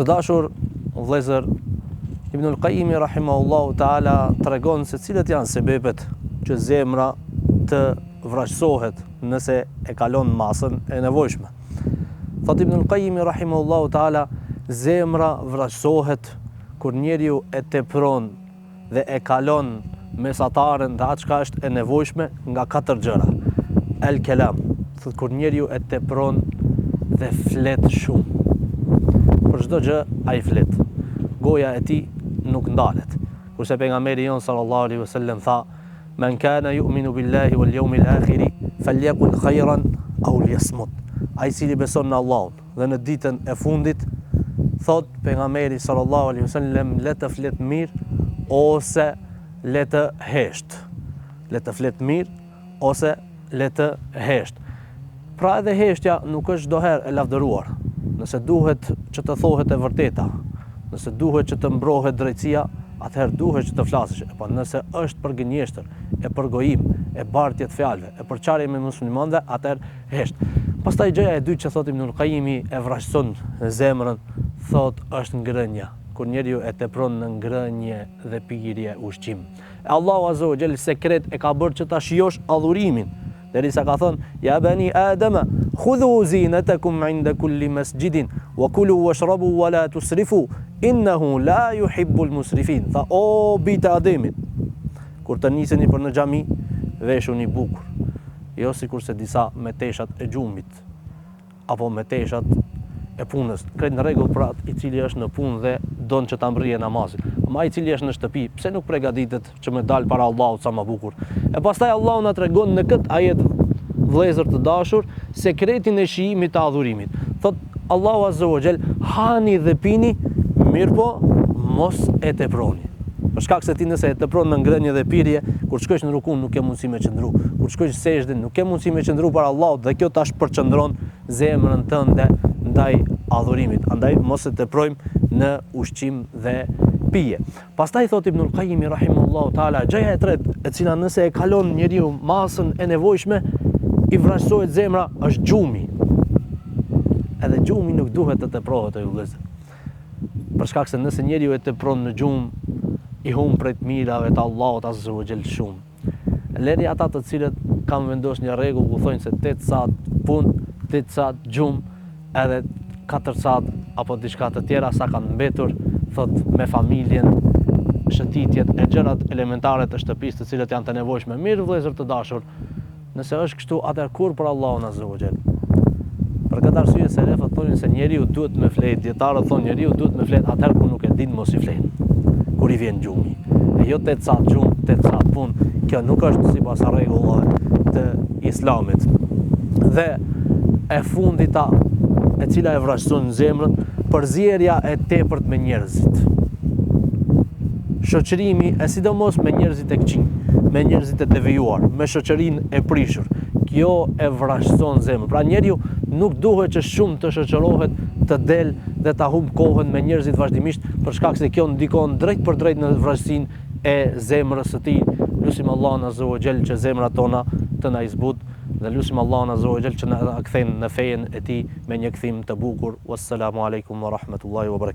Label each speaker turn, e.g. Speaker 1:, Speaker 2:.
Speaker 1: Të dashur vëllezër, Ibnul Qayyim rahimahullahu taala tregon se cilët janë sebepet që zemra të vrasësohet nëse e kalon masën e nevojshme. Thot Ibnul Qayyim rahimahullahu taala, zemra vrasësohet kur njeriu e tepron dhe e kalon mesataren dhe atë çka është e nevojshme nga 4 gjëra. El kelam, thot kur njeriu e tepron dhe flet shumë. Për çdo gjë ai flet. Goja e tij nuk ndalet. Kurse pejgamberi jon sallallahu alaihi wasallam tha: "Men kana yu'minu billahi wal yawmil akhir falyakul khayran aw liyasmut." Ai cili beson në Allahun dhe në ditën e fundit, thot pejgamberi sallallahu alaihi wasallam, le të flet mirë ose le të hesht. Le të flet mirë ose le të hesht. Pra edhe heshtja nuk është çdo herë e lavdëruar. Nëse duhet që të thohet e vërteta, nëse duhet që të mbrohet drejtësia, atëherë duhet që të flasësh. Po nëse është për gënjeshtër, e për gojim, e bartje të fjalëve, e për çarje me muslimanëve, atëherë hesht. Pastaj gjëja e dytë që thot Ibnul Qayyimi e vrasëson zemrën, thot është ngrënia. Kur njeriu e tepron në ngrënie dhe pirje ushqim. Allahu azza wa jall sekret e ka bërë që ta shijosh adhurimin. Derisa ka thënë: "Ya bani Adama, khudhu zinatakum 'inda kulli masjidin wa kulu washrabu wa la tusrifu, innahu la yuhibbul musrifin." Tha: "O bijtë e Ademit, kur të niseni për në xhami, veshuni bukur, jo sikurse disa me teshat e gjumit apo me teshat e punës. Krejt në rregull për atë i cili është në punë dhe don që ta mbrije namazin. Ama ai i cili është në shtëpi, pse nuk përgatitet që me dal para Allahut sa më bukur?" E pastaj Allahu na tregon në këtë ajet, vëllezër të dashur, sekretin e shijimit të adhurimit. Thot Allahu azza wa jall: "Hani dhe pini, mirë po mos e teproni." Për shkak se ti nëse e tepron në ngrënie dhe pirje, kur shkosh në rukun nuk ke mundësi me qëndru, kur shkosh sejdë nuk ke mundësi me qëndru para Allahut, dhe kjo tash përqendron zemrën tënde ndaj adhurimit. Andaj mos e teprojmë në ushqim dhe pije. Pastaj thot Ibnul Qayyim rahimahullahu taala, gjëja e tretë e cila nëse e kalon njeriu masën e nevojshme, i vrasësohet zemra, është gjumi. Edhe gjumi nuk duhet të teprohet e vëllezër. Për shkak se nëse njeriu e tepron në gjumë, i humb prej të mirave të Allahut azza wa jall shumë. Lëri ata të cilët kanë vendosur një rregull ku thonë se 8 saat punë, 8 saat gjumë, edhe 4 saat apo diçka të tjera sa kanë mbetur, thot me familjen, shëtitjet e gjërat elementare të shtëpisë të cilat janë të nevojshme. Mirë vëllezër të dashur, nëse është kështu, atëherë kur për Allahun azza wa jall. Për këtë arsye selefët thonin se njeriu duhet me flet, dietarët thonë njeriu duhet me flet atëherë kur nuk e din mos i flet. Kur i vjen gjumi. E jo 8 saat gjumë, 8 saat punë. Kjo nuk është sipas rregullave të Islamit. Dhe e fundita e cila e vrasëson zemrën, përzierja e tepërt me njerëzit. Shoqërimi, e sidomos me njerëzit e këqij, me njerëzit e devijuar, me shoqërinë e prishur. Kjo e vrasëson zemrën. Pra njeriu nuk duhet që shumë të shoqërohet, të del dhe ta humb kohën me njerëzit vazhdimisht, për shkak se kjo ndikon drejt për drejt në vrasësinë e zemrës së tij. Lutim Allahun azza wa jall që zemrat tona të na izbut, dhe lutim Allahun azza wa jall që na kthejnë në fejen e tij me një kthim të bukur. Wassalamu alaikum wa rahmatullahi wa barakatuh.